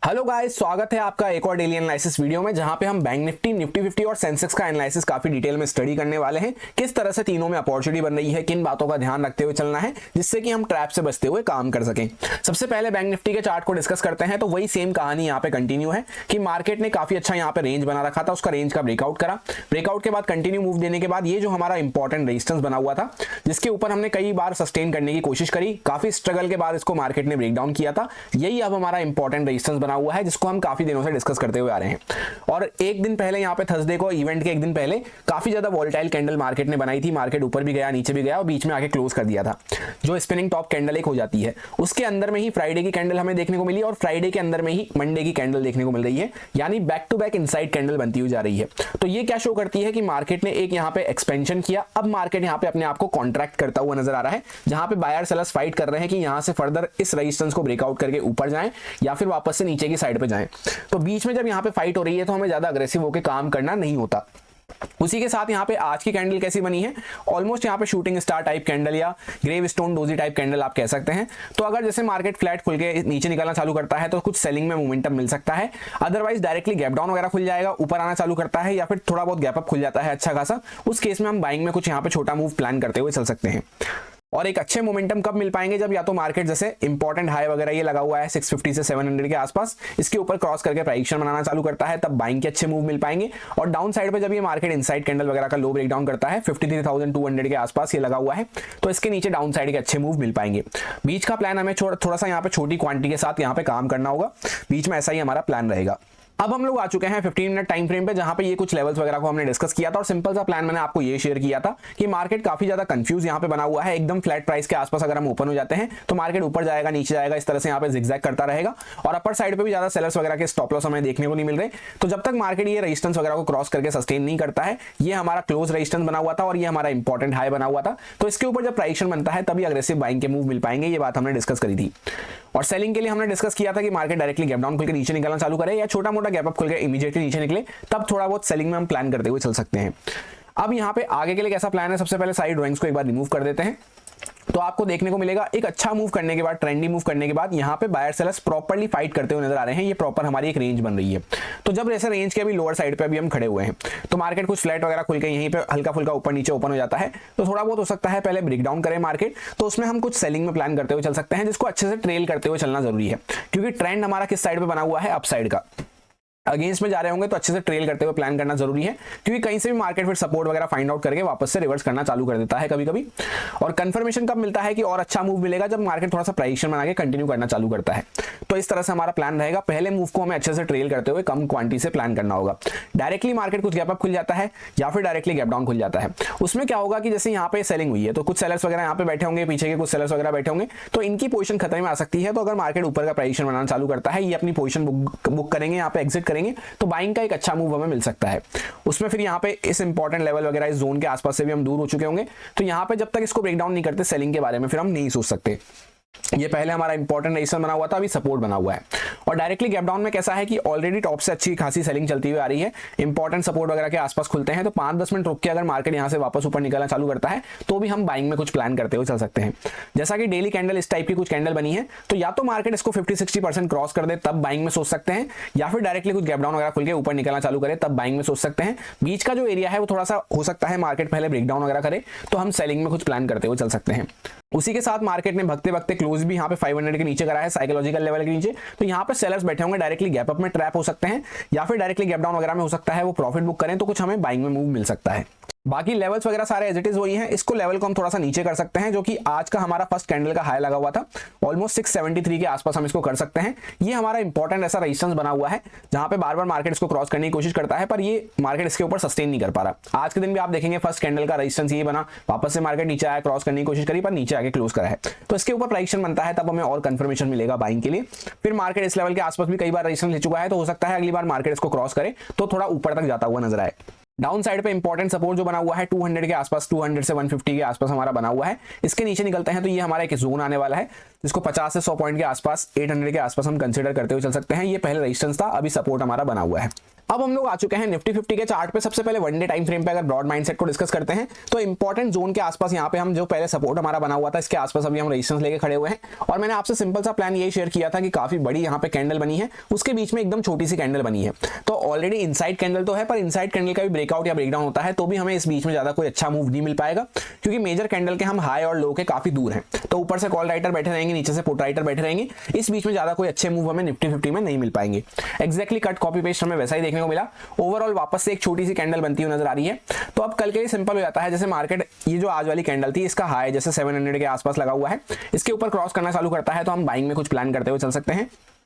Hello guys, स्वागत है आपका एक और डेली एनालिसिस वीडियो में, जहां पे हम बैंक निफ्टी, निफ्टी 50 और सेंसेक्स का एनालिसिस काफी डिटेल में स्टडी करने वाले हैं। किस तरह से तीनों में अपॉर्चुनिटी बन रही है, किन बातों का ध्यान रखते हुए चलना है जिससे कि हम ट्रैप से बचते हुए काम कर सकें। सबसे पहले बैंक निफ्टी के चार्ट को डिस्कस करते हैं। तो वही सेम कहानी यहाँ पे कंटिन्यू है कि मार्केट ने काफी अच्छा यहाँ पे रेंज बना रखा था, उसका रेंज का ब्रेकआउट करा। ब्रेकआउट के बाद कंटिन्यू मूव देने के बाद ये जो हमारा इंपॉर्टेंट रेजिस्टेंस बना हुआ था, जिसके ऊपर हमने कई बार सस्टेन करने की कोशिश करी, काफी स्ट्रगल के बाद इसको मार्केट ने ब्रेक डाउन किया था। यही अब हमारा इंपॉर्टेंट रेजिस्टेंस बना हुआ है, जिसको हम काफी दिनों से डिस्कस करते हुए आ रहे हैं। और एक दिन पहले यहाँ पे थर्सडे को, इवेंट के एक दिन पहले, काफी ज्यादा वोलेटाइल कैंडल मार्केट ने बनाई थी। मार्केट ऊपर भी गया, नीचे भी गया और बीच में आके क्लोज कर दिया था, जो स्पिनिंग टॉप कैंडल एक हो जाती है। उसके अंदर में ही फ्राइडे की कैंडल हमें देखने को मिली और फ्राइडे के अंदर में ही मंडे की कैंडल देखने को मिल रही है, यानी back to back inside candle बनती हुई जा रही है। तो ये क्या शो करती है कि मार्केट ने एक यहाँ पे एक्सपेंशन किया। अब मार्केट यहाँ पे अपने आप को कॉन्ट्रैक्ट करता हुआ नजर आ रहा है, जहां पे बायर सेलर्स फाइट कर रहे हैं कि यहां से फर्दर इस रेजिस्टेंस को ब्रेकआउट करके ऊपर जाएं या फिर वापस से नीचे की साइड पे जाएं। तो बीच में जब यहाँ पे फाइट हो रही है तो हमें ज्यादा अग्रेसिव होकर काम करना नहीं होता। उसी के साथ यहाँ पे आज की कैंडल कैसी बनी है, ऑलमोस्ट यहाँ पे शूटिंग स्टार टाइप कैंडल या gravestone doji type candle आप कह सकते हैं। तो अगर जैसे मार्केट फ्लैट खुल के नीचे निकलना चालू करता है तो कुछ सेलिंग में मोमेंटम मिल सकता है, अदरवाइज डायरेक्टली गैप डाउन वगैरह खुल जाएगा, ऊपर आना चालू करता है या फिर थोड़ा बहुत गैप अप खुल जाता है अच्छा खासा, उस केस में हम बाइंग में कुछ यहाँ पे छोटा मूव प्लान करते हुए चल सकते हैं। और एक अच्छे मोमेंटम कब मिल पाएंगे, जब या तो मार्केट जैसे इंपॉर्टेंट हाई वगैरह ये लगा हुआ है 650 से 700 के आसपास, इसके ऊपर क्रॉस करके प्राइस बनाना चालू करता है, तब बाइंग के अच्छे मूव मिल पाएंगे। और डाउन साइड पे जब ये मार्केट इनसाइड कैंडल वगैरह का लो ब्रेकडाउन करता है 53,200 के आसपास ये लगा हुआ है, तो इसके नीचे डाउन साइड के अच्छे मूव मिल पाएंगे। बीच का प्लान हमें थोड़ा सा यहाँ पे छोटी क्वांटिटी के साथ यहाँ पे काम करना होगा, बीच में ऐसा ही हमारा प्लान रहेगा। अब हम लोग आ चुके हैं 15 मिनट टाइम फ्रेम पे, जहां पे ये कुछ लेवल्स वगैरह को हमने डिस्कस किया था और सिंपल सा प्लान मैंने आपको ये शेयर किया था कि मार्केट काफी ज्यादा कंफ्यूज यहां पे बना हुआ है। एकदम फ्लैट प्राइस के आसपास अगर हम ओपन हो जाते हैं तो मार्केट ऊपर जाएगा, नीचे जाएगा, इस तरह से यहां पे जिगजैग करता रहेगा और अपर साइड पे भी ज्यादा सेलर्स वगैरह के स्टॉप लॉस हमें देखने को नहीं मिल रहे। तो जब तक मार्केट ये रेजिस्टेंस वगैरह को क्रॉस करके सस्टेन नहीं करता है, ये हमारा क्लोज रेजिस्टेंस बना हुआ था और ये हमारा इंपॉर्टेंट हाई बना हुआ था, तो इसके ऊपर जब प्राइस बनता है तभी अग्रेसिव बाइंग के मूव मिल पाएंगे। ये बात हमने डिस्कस करी थी। और सेलिंग के लिए हमने डिस्कस किया था कि मार्केट डायरेक्टली गैप डाउन खुल के नीचे निकलना चालू करे या छोटा मोटा गैप अप खुल के इमीडिएटली नीचे निकले, तब थोड़ा बहुत सेलिंग में हम प्लान करते हुए चल सकते हैं। अब यहाँ पे आगे के लिए कैसा प्लान है, सबसे पहले सारी ड्राइंग्स को एक बार रिमूव कर देते हैं। तो आपको देखने को मिलेगा एक अच्छा मूव करने के बाद, ट्रेंडी मूव करने के बाद यहाँ पे बायर सेलर्स प्रॉपर्ली फाइट करते हुए नजर आ रहे हैं। ये प्रॉपर हमारी एक रेंज बन रही है। तो जब जैसे रेंज के अभी लोअर साइड पे अभी हम खड़े हुए हैं, तो मार्केट कुछ फ्लैट वगैरह खुल के यहीं पे हल्का फुल्का ऊपर नीचे ओपन हो जाता है, तो थोड़ा बहुत हो सकता है पहले ब्रेक डाउन करे मार्केट, तो उसमें हम कुछ सेलिंग में प्लान करते हुए चल सकते हैं, जिसको अच्छे से ट्रेल करते हुए चलना जरूरी है, क्योंकि ट्रेंड हमारा किस साइड पे बना हुआ है, अप साइड का। अगेंस्ट में जा रहे होंगे तो अच्छे से ट्रेल करते हुए प्लान करना जरूरी है, क्योंकि कहीं से भी मार्केट फिर सपोर्ट वगैरह फाइंड आउट करके वापस से रिवर्स करना चालू कर देता है कभी कभी। और कंफर्मेशन कब मिलता है कि और अच्छा मूव मिलेगा, जब मार्केट थोड़ा सा प्राइस बना के कंटिन्यू करना चालू करता है। तो इस तरह से हमारा प्लान रहेगा। पहले मूव को हमें अच्छे से ट्रेल करते हुए कम क्वांटिटी से प्लान करना होगा। डायरेक्टली मार्केट कुछ गैप अप खुल जाता है या फिर डायरेक्टली गैप डाउन खुल जाता है, उसमें क्या होगा कि जैसे यहाँ पे सेलिंग हुई है तो कुछ सेलर्स वगैरह यहाँ पे बैठे होंगे, पीछे के कुछ सेलर्स वगैरह बैठे होंगे, तो इनकी पोजीशन खतरे में आ सकती है। तो अगर मार्केट ऊपर का प्राइस बनाना चालू करता है, ये अपनी पोजीशन बुक करेंगे, यहाँ पे एग्जिट करेंगे, तो बाइंग का एक अच्छा मूव हमें मिल सकता है। उसमें फिर यहाँ पे इस इंपॉर्टेंट लेवल वगैरह इस जोन के आसपास से भी हम दूर हो चुके होंगे, तो यहाँ पे जब तक इसको ब्रेक डाउन नहीं करते सेलिंग के बारे में फिर हम नहीं सोच सकते। ये पहले हमारा इंपॉर्टेंट रेजिस्टेंस बना हुआ था, अभी सपोर्ट बना हुआ है। और डायरेक्टली गैप डाउन में कैसा है कि ऑलरेडी टॉप से अच्छी खासी सेलिंग चलती हुई आ रही है, इंपॉर्टेंट सपोर्ट वगैरह के आसपास खुलते हैं, तो 5-10 मिनट रुक के अगर मार्केट यहां से वापस ऊपर निकलना चालू करता है तो भी हम बाइंग में कुछ प्लान करते हुए चल सकते हैं। जैसा कि डेली कैंडल इस टाइप की कुछ कैंडल बनी है, तो या तो मार्केट इसको 50-60% क्रॉस कर दे तब बाइंग में सोच सकते हैं, या फिर डायरेक्टली कुछ गैप डाउन वगैरह खुल के ऊपर निकलना चालू करे तब बाइंग में सोच सकते हैं। बीच का जो एरिया है वो थोड़ा सा हो सकता है मार्केट पहले ब्रेकडाउन वगैरह करे तो हम सेलिंग में कुछ प्लान करते हुए चल सकते हैं। उसी के साथ मार्केट ने भगते भगते क्लोज भी यहाँ पे 500 के नीचे करा है, साइकोलॉजिकल लेवल के नीचे, तो यहाँ पे सेलर्स बैठे होंगे, डायरेक्टली गैप अप में ट्रैप हो सकते हैं या फिर डायरेक्टली गैप डाउन वगैरह में हो सकता है वो प्रॉफिट बुक करें, तो कुछ हमें बाइंग में मूव मिल सकता है। बाकी लेवल्स वगैरह सारे एज इट इज वही हैं। इसको लेवल को हम थोड़ा सा नीचे कर सकते हैं, जो कि आज का हमारा फर्स्ट कैंडल का हाई लगा हुआ था, ऑलमोस्ट 673 के आसपास हम इसको कर सकते हैं। ये हमारा इंपॉर्टेंट ऐसा रेजिस्टेंस बना हुआ है जहां पे बार बार मार्केट इसको क्रॉस करने की कोशिश करता है, पर ये मार्केट इसके ऊपर सस्टेन नहीं कर पा रहा। आज के दिन भी आप देखेंगे फर्स्ट कैंडल का रेजिस्टेंस ये बना, वापस से मार्केट नीचे आया, क्रॉस करने की कोशिश करी पर नीचे आके क्लोज करा है, तो इसके ऊपर प्राइस बनता है, तब हमें और कंफर्मेशन मिलेगा बाइंग के लिए। फिर मार्केट इस लेवल के आसपास भी कई बार रेजिस्टेंस ले चुका है, तो हो सकता है अगली बार मार्केट इसको क्रॉस करे तो थोड़ा ऊपर तक जाता हुआ नजर आए। डाउन साइड पे इंपॉर्टेंट सपोर्ट जो बना हुआ है 200 के आसपास, 200 से 150 के आसपास हमारा बना हुआ है। इसके नीचे निकलते हैं तो ये हमारा एक जोन आने वाला है, जिसको 50 से 100 पॉइंट के आसपास, 800 के आसपास हम कंसीडर करते हुए चल सकते हैं। ये पहले रेजिस्टेंस था, अभी सपोर्ट हमारा बना हुआ है। अब हम लोग आ चुके हैं निफ्टी 50 के चार्ट पे। सबसे पहले वन डे टाइम फ्रेम पे अगर ब्रॉड माइंडसेट को डिस्कस करते हैं तो इंपॉर्टेंट जोन के आसपास यहाँ पे हम जो पहले सपोर्ट हमारा बना हुआ था इसके आसपास अभी हम रेजिस्टेंस लेके खड़े हुए हैं। और मैंने आपसे सिंपल सा प्लान यही शेयर किया था कि काफी बड़ी यहाँ पे कैंडल बनी है, उसके बीच में एकदम छोटी सी कैंडल बनी है। तो ऑलरेडी इनसाइड कैंडल तो है, पर इनसाइड कैंडल का भी ब्रेकआउट या ब्रेकडाउन होता है तो भी हमें इस बीच में ज्यादा कोई अच्छा मूव नहीं मिल पाएगा, क्योंकि मेजर कैंडल के हम हाई और लो के काफी दूर हैं। तो ऊपर से कॉल राइटर बैठे रहेंगे, नीचे से पुट राइटर बैठे रहेंगे, इस बीच में ज्यादा कोई अच्छे मूव हमें निफ्टी 50 में नहीं मिल पाएंगे। एक्जैक्टली कट कॉपी पेस्ट हमें वैसा ही देखने को मिला। ओवरऑल वापस से एक छोटी सी कैंडल बनती हुई नजर आ रही है। तो अब कल के लिए सिंपल हो जाता है, जैसे मार्केट ये जो आज वाली कैंडल थी इसका हाई जैसे 700 के आसपास लगा हुआ है, इसके ऊपर क्रॉस करना चालू करता है तो हम बाइंग में कुछ प्लान करते हुए चल सकते हैं।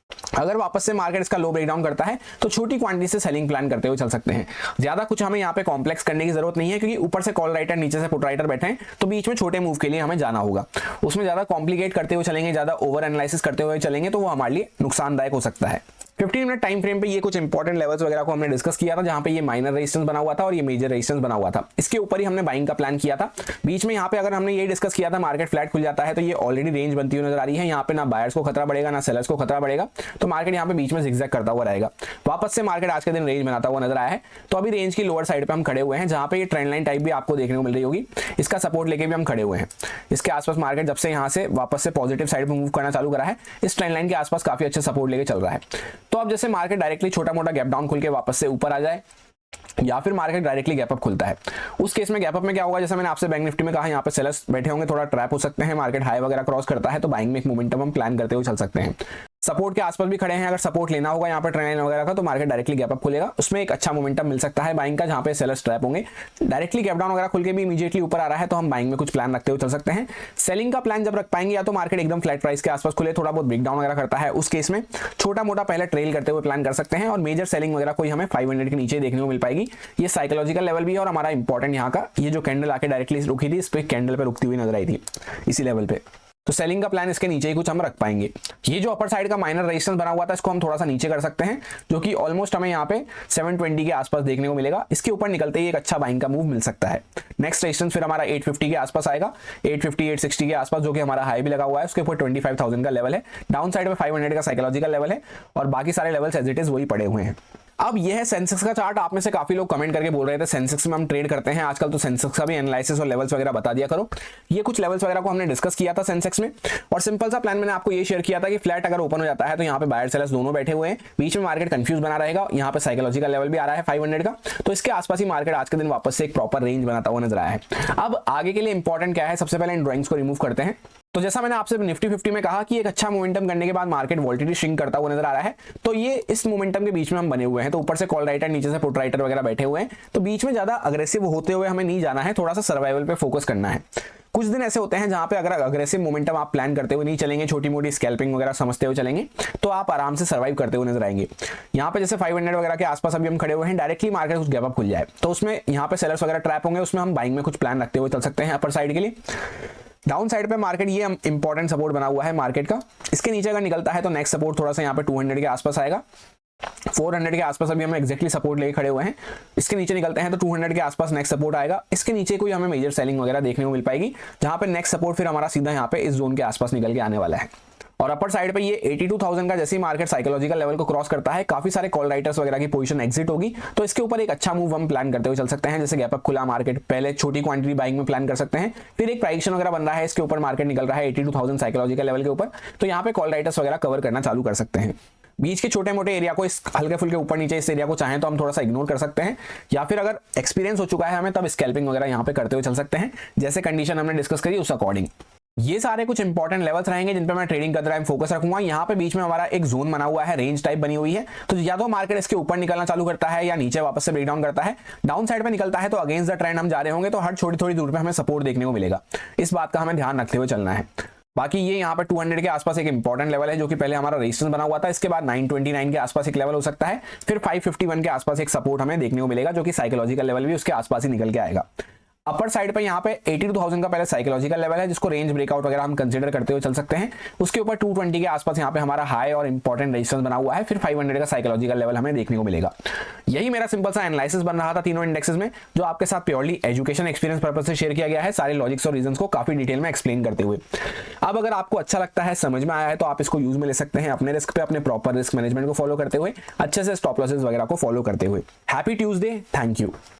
अगर वापस से मार्केट इसका लो ब्रेकडाउन करता है तो छोटी क्वांटिटी से सेलिंग प्लान करते हुए चल सकते हैं। ज्यादा कुछ हमें यहाँ पे कॉम्प्लेक्स करने की जरूरत नहीं है, क्योंकि ऊपर से कॉल राइटर नीचे से पुट राइटर बैठे हैं तो बीच में छोटे मूव के लिए हमें जाना होगा। उसमें ज्यादा कॉम्प्लिकेट करते हुए चलेंगे, ज्यादा ओवर एनालिसिस करते हुए चलेंगे तो वो हमारे लिए नुकसानदायक हो सकता है। 15 मिनट टाइम फ्रेम पे ये कुछ इंपॉर्टेंट लेवल्स वगैरह को हमने डिस्कस किया था, जहां पे ये माइनर रेजिस्टेंस बना हुआ था और ये मेजर रेजिस्टेंस बना हुआ था। इसके ऊपर ही हमने बाइंग का प्लान किया था। बीच में यहाँ पे अगर हमने ये डिस्कस किया था मार्केट फ्लैट खुल जाता है तो ये ऑलरेडी रेंज बनती हुई नजर आ रही है। यहाँ पे ना बायर्स को खतरा बढ़ेगा ना सेलर्स को खतरा बढ़ेगा, तो मार्केट यहाँ पे बीच में जिगजैग करता हुआ रहेगा। वापस से मार्केट आज के दिन रेंज बनाता हुआ नजर आया है। तो अभी रेंज की लोअर साइड पे हम खड़े हुए हैं, जहां पे ये ट्रेंड लाइन टाइप भी आपको देखने को मिल रही होगी। इसका सपोर्ट लेके भी हम खड़े हुए हैं। इसके आसपास मार्केट जब से यहाँ से वापस से पॉजिटिव साइड पे मूव करना चालू करा है, इस ट्रेंड लाइन के आसपास काफी अच्छे सपोर्ट लेके चल रहा है। तो अब जैसे मार्केट डायरेक्टली छोटा मोटा गैप डाउन खुल के वापस से ऊपर आ जाए, या फिर मार्केट डायरेक्टली गैप अप खुलता है, उस केस में गैप अप में क्या होगा, जैसे मैंने आपसे बैंक निफ्टी में कहा, यहाँ पे सेलर्स बैठे होंगे, थोड़ा ट्रैप हो सकते हैं। मार्केट हाई वगैरह क्रॉस करता है तो बाइंग में एक मोमेंटम हम प्लान करते हुए चल सकते हैं। सपोर्ट के आसपास भी खड़े हैं, अगर सपोर्ट लेना होगा यहाँ पे ट्रेंड लाइन वगैरह का तो मार्केट डायरेक्टली गैप अप खुलेगा, उसमें एक अच्छा मोमेंटम मिल सकता है बाइंग का, जहाँ पे सेलर्स ट्रैप होंगे। डायरेक्टली गैप डाउन वगैरह खुल के भी इमीडिएटली ऊपर आ रहा है तो हम बाइंग में कुछ प्लान रखते हुए चल सकते हैं। सेलिंग का प्लान जब रख पाएंगे या तो मार्केट एकदम फ्लैट प्राइस के आसपास खुले, थोड़ा बहुत ब्रेक डाउन वगैरह करता है, उस केस में छोटा मोटा पहले ट्रेल करते हुए प्लान कर सकते हैं। और मेजर सेलिंग वगैरह कोई हमें 500 के नीचे देखने को मिल पाएगी। ये साइकोलॉजिकल लेवल भी है और हमारा इंपॉर्टेंट यहाँ का ये जो कैंडल आके डायरेक्टली रुकी थी, इस पे कैंडल पे रुकती हुई नजर आई थी इसी लेवल पे, तो सेलिंग का प्लान इसके नीचे ही कुछ हम रख पाएंगे। ये जो अपर साइड का माइनर रेजिस्टेंस बना हुआ था इसको हम थोड़ा सा नीचे कर सकते हैं, जो कि ऑलमोस्ट हमें यहाँ पे 720 के आसपास देखने को मिलेगा। इसके ऊपर निकलते ही एक अच्छा बाइंग का मूव मिल सकता है। नेक्स्ट रेजिस्टेंस फिर हमारा 850 के आसपास आएगा, 850 860 के आसपास, जो कि हमारा हाई भी लगा हुआ है। उसके ऊपर 25,000 का लेवल है, डाउन साइड में 500 का साइकोलॉजिकल लेवल है, और बाकी सारे लेवल्स एज इट इज वही पड़े हुए हैं। अब यह है सेंसेक्स का चार्ट। आप में से काफी लोग कमेंट करके बोल रहे थे सेंसेक्स में हम ट्रेड करते हैं आजकल, तो सेंसेक्स का भी एनालिसिस और लेवल्स वगैरह बता दिया करो। ये कुछ लेवल्स वगैरह को हमने डिस्कस किया था सेंसेक्स में, और सिंपल सा प्लान मैंने आपको ये शेयर किया था कि फ्लैट अगर ओपन हो जाता है तो यहाँ पे बायर सेलर्स दोनों बैठे हुए हैं, बीच में मार्केट कंफ्यूज बना रहेगा। यहाँ पे साइकोलॉजिकल लेवल भी आ रहा है 500 का, तो इसके आसपास ही मार्केट आज के दिन वापस से एक प्रॉपर रेंज बनाता हुआ नजर आया है। अब आगे के लिए इंपॉर्टेंट क्या है, सबसे पहले इन ड्रॉइंग्स को रिमूव करते हैं। तो जैसा मैंने आपसे निफ्टी 50 में कहा कि एक अच्छा मोमेंटम करने के बाद मार्केट वोल्टिलिटी श्रिंक करता हुआ नजर आ रहा है, तो ये इस मोमेंटम के बीच में हम बने हुए हैं। तो ऊपर से कॉल राइटर नीचे से पुट राइटर वगैरह बैठे हुए हैं, तो बीच में ज्यादा अग्रेसिव होते हुए हमें नहीं जाना है, थोड़ा सा सर्वाइवल पे फोकस करना है। कुछ दिन ऐसे होते हैं जहां पे अगर अग्रेसिव मोमेंटम आप प्लान करते हुए नहीं चलेंगे, छोटी मोटी स्कैल्पिंग वगैरह समझते हुए चलेंगे, तो आप आराम से सर्वाइव करते हुए नजर आएंगे। यहाँ पे जैसे 500 वगैरह के आसपास अभी हम खड़े हुए हैं, डायरेक्टली मार्केट कुछ गैप अप खुल जाए तो उसमें यहाँ पे सेलर्स वगैरह ट्रैप होंगे, उसमें हम बाइंग में कुछ प्लान रखते हुए चल सकते हैं अपर साइड के लिए। डाउन साइड पे मार्केट ये इंपॉर्टेंट सपोर्ट बना हुआ है मार्केट का, इसके नीचे अगर निकलता है तो नेक्स्ट सपोर्ट थोड़ा सा यहाँ पे 200 के आसपास आएगा। 400 के आसपास अभी हम एक्जैक्टली सपोर्ट लेके खड़े हुए हैं। इसके नीचे निकलते हैं तो 200 के आसपास नेक्स्ट सपोर्ट आएगा। इसके नीचे कोई हमें मेजर सेलिंग वगैरह देखने को मिल पाएगी, जहां पे नेक्स्ट सपोर्ट फिर हमारा सीधा यहाँ पे इस जोन के आसपास निकल के आने वाला है। और अपर साइड पे ये 82,000 का जैसे ही मार्केट साइकोलॉजिकल लेवल को क्रॉस करता है, काफी सारे कॉल राइटर्स वगैरह की पोजीशन एग्जिट होगी, तो इसके ऊपर एक अच्छा मूव हम प्लान करते हुए चल सकते हैं। जैसे गैप अप खुला मार्केट, पहले छोटी क्वांटिटी बाइंग में प्लान कर सकते हैं, फिर एक प्राइस वगैरह बन रहा है, इसके ऊपर मार्केट निकल रहा है 82,000 साइकोलॉजिकल लेवल के ऊपर, तो यहाँ पे कॉल राइटर्स वगैरह कवर करना चालू कर सकते हैं। बीच के छोटे मोटे एरिया को, इस हल्के फुल्के ऊपर नीचे इस एरिया को चाहें तो हम थोड़ा सा इग्नोर कर सकते हैं, या फिर अगर एक्सपीरियंस हो चुका है हमें तब स्कैल्पिंग वगैरह यहाँ पे करते हुए चल सकते हैं, जैसे कंडीशन हमने डिस्कस करी उस अकॉर्डिंग। ये सारे कुछ इंपॉर्टेंट लेवल्स रहेंगे जिन पे मैं ट्रेडिंग करते टाइम फोकस रखूंगा। यहाँ पे बीच में हमारा एक जोन बना हुआ है, रेंज टाइप बनी हुई है, तो या तो मार्केट इसके ऊपर निकलना चालू करता है या नीचे वापस से ब्रेकडाउन करता है। डाउन साइड पे निकलता है तो अगेंस्ट द ट्रेंड हम जा रहे होंगे, तो हर छोटी थोड़ी दूर पे हमें सपोर्ट देखने को मिलेगा। इस बात का हमें ध्यान रखते हुए चलना है। बाकी ये यहाँ पे 200 के आसपास एक इंपॉर्टेंट लेवल है, जो कि पहले हमारा रेजिस्टेंस बना हुआ था। इसके बाद 929 के आसपास एक लेवल हो सकता है, फिर 551 के आसपास एक सपोर्ट हमें देखने को मिलेगा, जो कि साइकोलॉजिकल लेवल भी उसके आसपास ही निकल के आएगा। अपर साइड पे यहाँ पे 82,000 का पहले साइकोलॉजिकल लेवल है, जिसको रेंज ब्रेकआउट वगैरह हम कंसीडर करते हुए चल सकते हैं। उसके ऊपर 220 के आसपास यहाँ पे हमारा हाई और इंपॉर्टेंट रेजिस्टेंस बना हुआ है, फिर 500 का साइकोलॉजिकल लेवल हमें देखने को मिलेगा। यही मेरा सिंपल सा एनालिसिस बन रहा था तीनों इंडेक्सेस में, जो आपके साथ प्योरली एजुकेशन एक्सपीरियंस पर्पस से शेयर किया गया है, सारे लॉजिक्स और रीजंस को काफी डिटेल में एक्सप्लेन करते हुए। अब अगर आपको अच्छा लगता है, समझ में आया है, तो आप इसको यूज में ले सकते हैं अपने रिस्क पे, अपने प्रॉपर रिस्क मैनेजमेंट को फॉलो करते हुए, अच्छे से स्टॉप लॉसेस वगैरह को फॉलो करते हुए। Happy Tuesday, thank you.